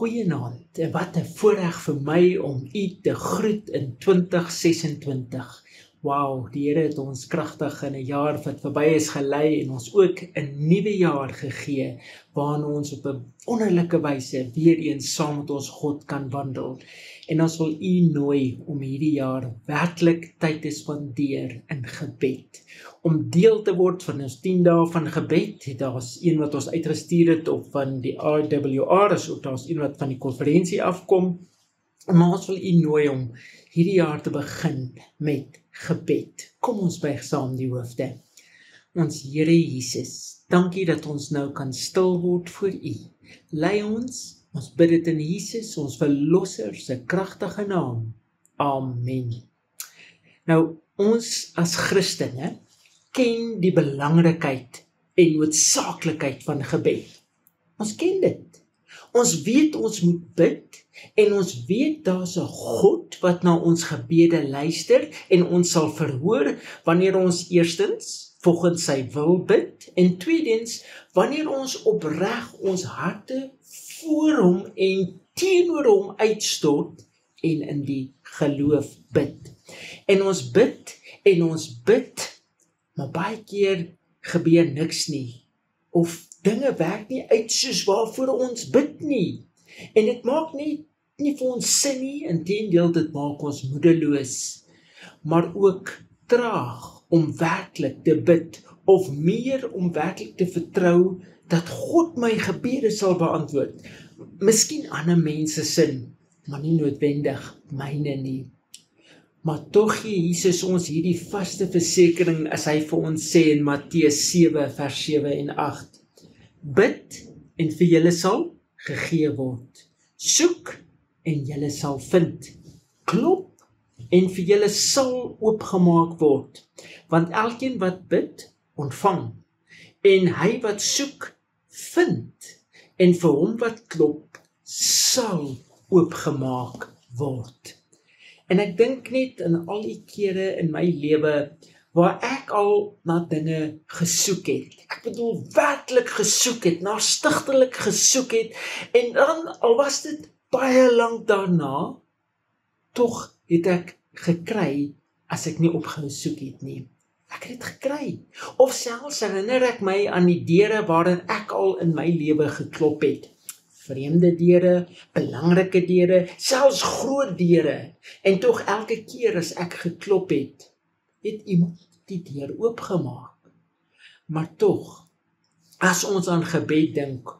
Goeienaand en wat 'n voorreg vir my om u te groet in 2026. Wow, die Here het ons kragtig in 'n jaar wat verby is gelei en ons ook 'n nuwe jaar gegee waarin ons op 'n wonderlike wyse weer eens saam met ons God kan wandel. En ons wil u nooi om hierdie jaar werklik tyd te spandeer in gebed. Om deel te word van ons 10 dae van gebed. Daar's een wat ons uitgestuur het op van die RWR, ook daar's een wat van die konferensie afkom. Maar ons wil u nooi om hierdie jaar te begin met gebed. Kom ons buig saam die hoofde. Ons Here Jesus, dankie dat ons nou kan stil word voor u. Lei ons bid dit in Jesus, ons verlosser se kragtige naam. Amen. Nou, ons as Christene ken die belangrikheid en noodsaaklikheid van gebed. Ons ken dit. Ons weet ons moet bid en ons weet daar's 'n God wat na ons gebede luister en ons sal verhoor wanneer ons eerstens volgens sy wil bid en tweedens wanneer ons opreg ons harte voor hom en teenoor hom uitstort en in die geloof bid. En ons bid, maar baie keer gebeur niks nie. Of dinge werk nie uit soos waarvoor ons bid nie. En dit maak nie vir ons sin nie, inteendeel dit maak ons moedeloos. Maar ook traag om werklik te bid, of meer om werklik te vertrou dat God my gebede sal beantwoord. Miskien ander mense sin, maar nie noodwendig myne nie. Maar tog gee Jesus ons hierdie vaste versekering as hy vir ons sê in Matteus 7 vers 7 en 8. Bid en vir julle sal gegee word. Soek en julle sal vind. Klop en vir julle sal oopgemaak word. Want elkeen wat bid, ontvang. En hy wat soek, vind. En vir hom wat klop, sal oopgemaak word. En ek dink net in al die kere in my lewe waar ek al na dinge gesoek het. Ek bedoel werklik gesoek het, stigtelik gesoek het, en dan, al was dit baie lank daarna, tog het ek gekry as ek nie opgehou soek het nie. Ek het dit gekry. Of selfs herinner ek my aan die deure waarin ek al in my lewe geklop het. Vreemde deure, belangrike deure, selfs groot deure. En tog elke keer as ek geklop het, het iemand die deur oopgemaak. Maar tog, as ons aan gebed dink,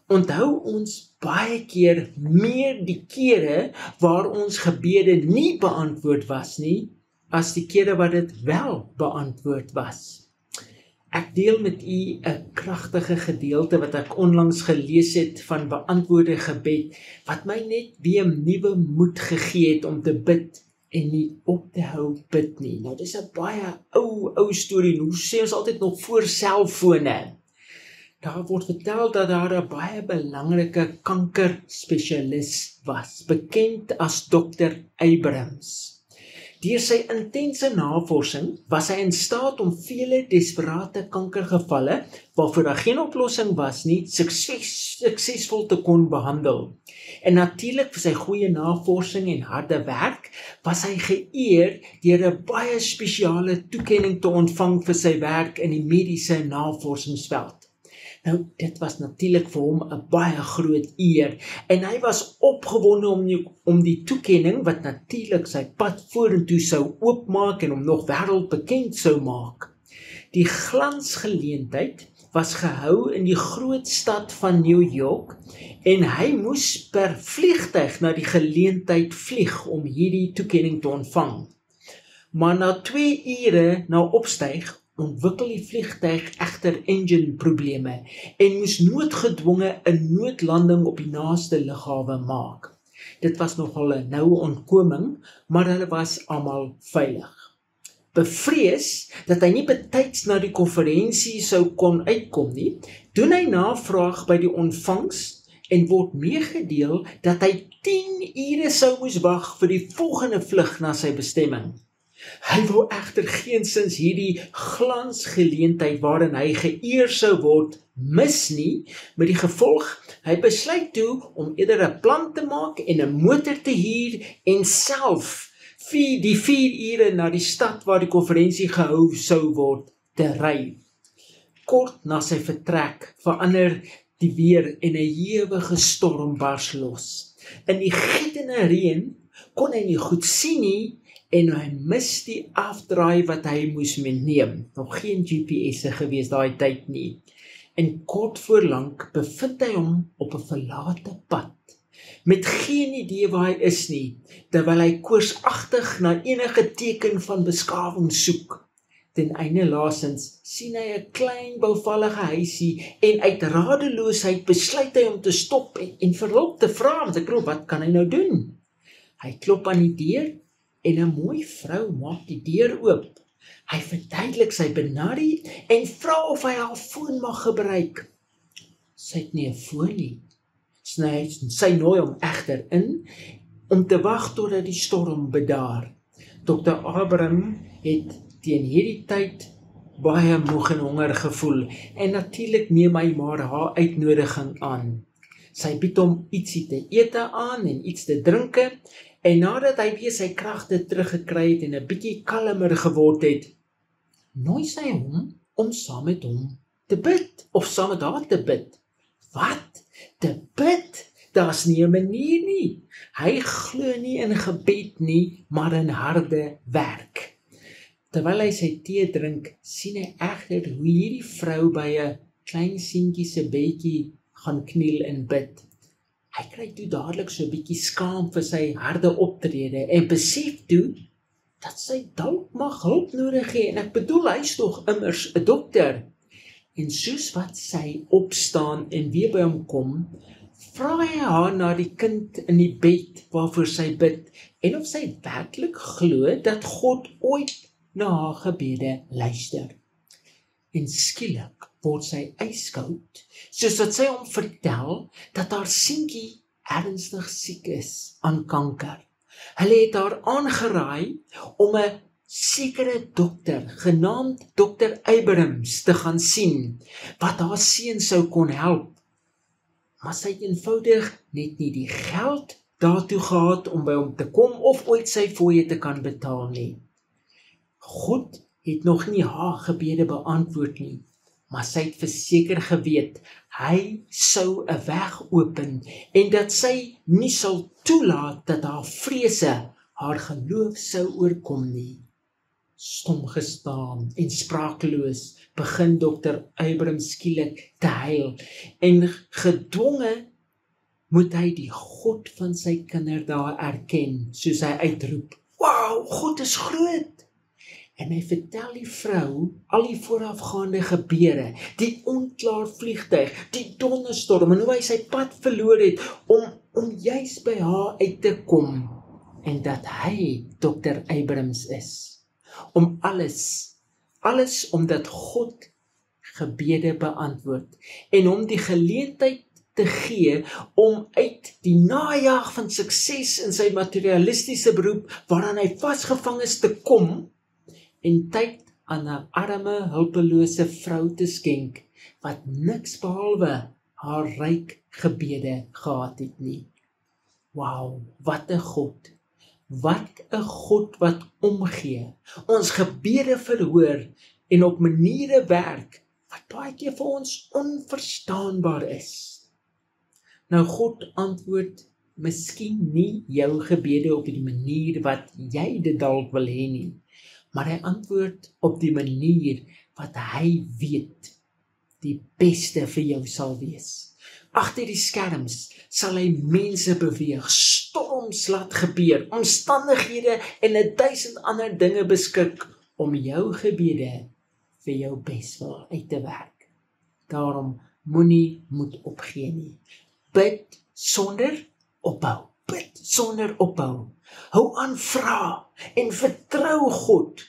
onthou ons baie keer meer die kere waar ons gebede nie beantwoord was nie, as die kere wat dit wel beantwoord was. Ek deel met u 'n kragtige gedeelte wat ek onlangs gelees het van beantwoorde gebed, wat my net weer nuwe moed gegee het om te bid en nie op te hou bid nie. Nou, dis 'n baie ou storie, hoe sê ons altyd nog voor selfone. Daar word vertel dat daar 'n baie belangrike kankerspesialis was, bekend as Dr. Abrams. Deur sy intense navorsing was hy in staat om vele desperate kankergevalle, waarvoor daar geen oplossing was nie, suksesvol te kon behandel. En natuurlik vir sy goeie navorsing en harde werk, was hy geëer deur 'n baie spesiale toekenning te ontvang vir sy werk in die mediese navorsingsveld. Nou, dit was natuurlik vir hom 'n baie groot eer, en hy was opgewonde om die toekenning, wat natuurlik sy pad vorentoe sou oopmaak en hom nog wêreldbekend sou maak. Die glansgeleentheid was gehou in die groot stad van New York, en hy moes per vliegtuig na die geleentheid vlieg om hierdie toekenning te ontvang. Maar na 2 ure na opstyg, ontwikkel die vliegtuig egter engine probleme en moes noodgedwonge 'n noodlanding op die naaste lughawe maak. Dit was nogal 'n noue ontkoming, maar hulle was almal veilig. Bevrees dat hy nie betyds na die konferensie sou kon uitkom nie, doen hy navraag by die ontvangs en word meegedeel dat hy 10 ure sou moes wag vir die volgende vlug na sy bestemming. Hy wil egter geensins hierdie glansgeleentheid waarin hy geëer sou word mis nie, met die gevolg, hy besluit toe om eerder 'n plan te maak en 'n motor te huur en self die 4 ure na die stad waar die konferensie gehou sou word te ry. Kort na sy vertrek verander die weer en 'n ewige storm bars los. In die gietende reën kon hy nie goed sien nie en hy mis die afdraai wat hy moes neem. Nog geen GPS'e gewees daai tyd nie. En kort voor lank bevind hy hom op 'n verlate pad, met geen idee waar hy is nie, terwyl hy koorsagtig na enige teken van beskawing soek. Ten einde laasens sien hy 'n klein bouvallige huisie en uit radeloosheid besluit hy om te stop en vir hulp te vra, want ek bedoel, wat kan hy nou doen? Hy klop aan die deur en 'n mooi vrou maak die deur oop. Hy verduidelik sy benadering en vra of hy haar foon mag gebruik. Sy het nie 'n foon nie. Sy nooi hom egter in om te wag totdat die storm bedaar. Dr. Abraham het teen hierdie tyd baie moeg en honger gevoel en natuurlik neem hy maar haar uitnodiging aan. Sy bied hom ietsie te ete aan en iets te drinke en nadat hy weer sy kragte teruggekry het en 'n bietjie kalmer geword het, nooi sy hom om saam met hom te bid of saam met haar te bid. Wat? Te bid? Daar's nie 'n manier nie. Hy glo nie in gebed nie, maar in harde werk. Terwyl hy sy tee drink, sien hy egter hoe hierdie vrou by 'n klein seentjie se bedjie gaan kniel en bid. Hy kry toe dadelik so 'n bietjie skaam vir sy harde optrede en besef toe dat sy dalk mag hulp nodig hê en ek bedoel hy's tog immers 'n dokter. En soos wat sy opstaan en weer by hom kom, vra hy haar na die kind in die bed waarvoor sy bid en of sy werklik glo dat God ooit na haar gebede luister. En skielik word sy yskoud, soos wat sy hom vertel dat haar seentjie ernstig siek is aan kanker. Hulle het haar aangeraai om 'n sekere dokter, genaamd Dr. Abrams, te gaan sien, wat haar seun sou kon help. Maar sy het eenvoudig net nie die geld daartoe gehad om by hom te kom of ooit sy fooie te kan betaal nie. God het nog nie haar gebede beantwoord nie, maar sy het verseker geweet, hy sou 'n weg open en dat sy nie sal toelaat dat haar vrese haar geloof sou oorkom nie. Stom gestaan en sprakeloos begin Dr. Abrams skielik te huil en gedwonge moet hy die God van sy kinderdae erken, soos hy uitroep, "Wow, God is groot!" En hy vertel die vrou al die voorafgaande gebeure, die onklaar vliegtuig, die donderstorm en hoe hy sy pad verloor het om juis by haar uit te kom en dat hy Dr. Abrams is. Om alles omdat God gebede beantwoord en om die geleentheid te gee om uit die najag van sukses in sy materialistiese beroep waaraan hy vasgevang is te kom en tyd aan 'n arme, hulpelose vrou te skenk wat niks behalwe haar ryk gebede gehad het nie. Wow, wat 'n God! Wat 'n God wat omgee, ons gebede verhoor en op maniere werk wat baie keer vir ons onverstaanbaar is. Nou God antwoord miskien nie jou gebede op die manier wat jy dit dalk wil hê nie, maar hy antwoord op die manier wat hy weet die beste vir jou sal wees. Agter die skerms sal hy mense beweeg, storms laat gebeur, omstandighede en 1000 ander dinge beskik om jou gebede vir jou beswil uit te werk. Daarom moenie moed opgee nie. Bid sonder ophou. Bid sonder ophou. Hou aan vra en vertrou God.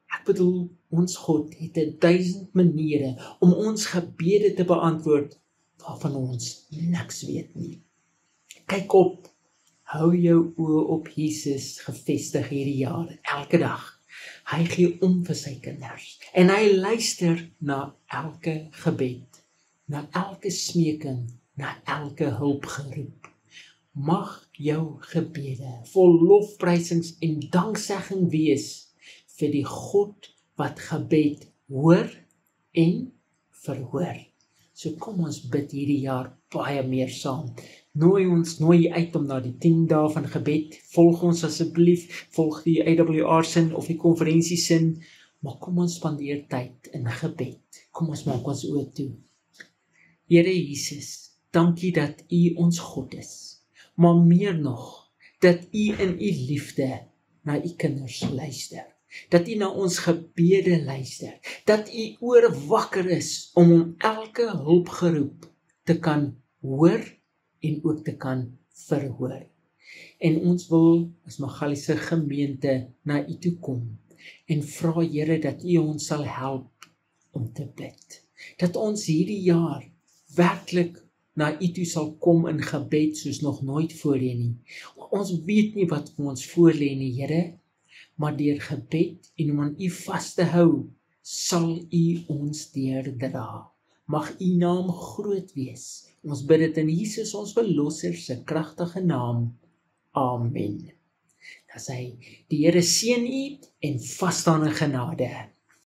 Ek bedoel, ons God het 1000 maniere om ons gebede te beantwoord waarvan ons niks weet nie. Kyk op, hou jou oë op Jesus gefestig hierdie jaar, elke dag. Hy gee om vir sy kinders. En hy luister na elke gebed, na elke smeking, na elke hulpgeroep. Mag jou gebede vol lofprysings en danksegging wees vir die God wat gebed hoor en verhoor. So kom ons bid hierdie jaar baie meer saam. Nooi uit om na die 10 dae van gebed. Volg ons asseblief, volg die AWR sin of die konferensie sin, maar kom ons spandeer tyd in gebed. Kom ons maak ons oë toe. Here Jesus, dankie dat U ons God is, maar meer nog, dat U in U liefde na U kinders luister. Dat U na ons gebede luister, dat U oor wakker is om elke hulpgeroep te kan hoor en ook te kan verhoor. En ons wil as Magaliese gemeente na U toe kom en vra Here dat U ons sal help om te bid. Dat ons hierdie jaar werklik na U toe sal kom in gebed soos nog nooit voorheen nie. Ons weet nie wat vir ons voorlê nie, Here, maar deur gebed en om aan U vas te hou, sal U ons deurdra. Mag U naam groot wees. Ons bid dit in Jesus ons verlosser se kragtige naam. Amen. Dan sê hy, die Here seën u en vas staan in genade.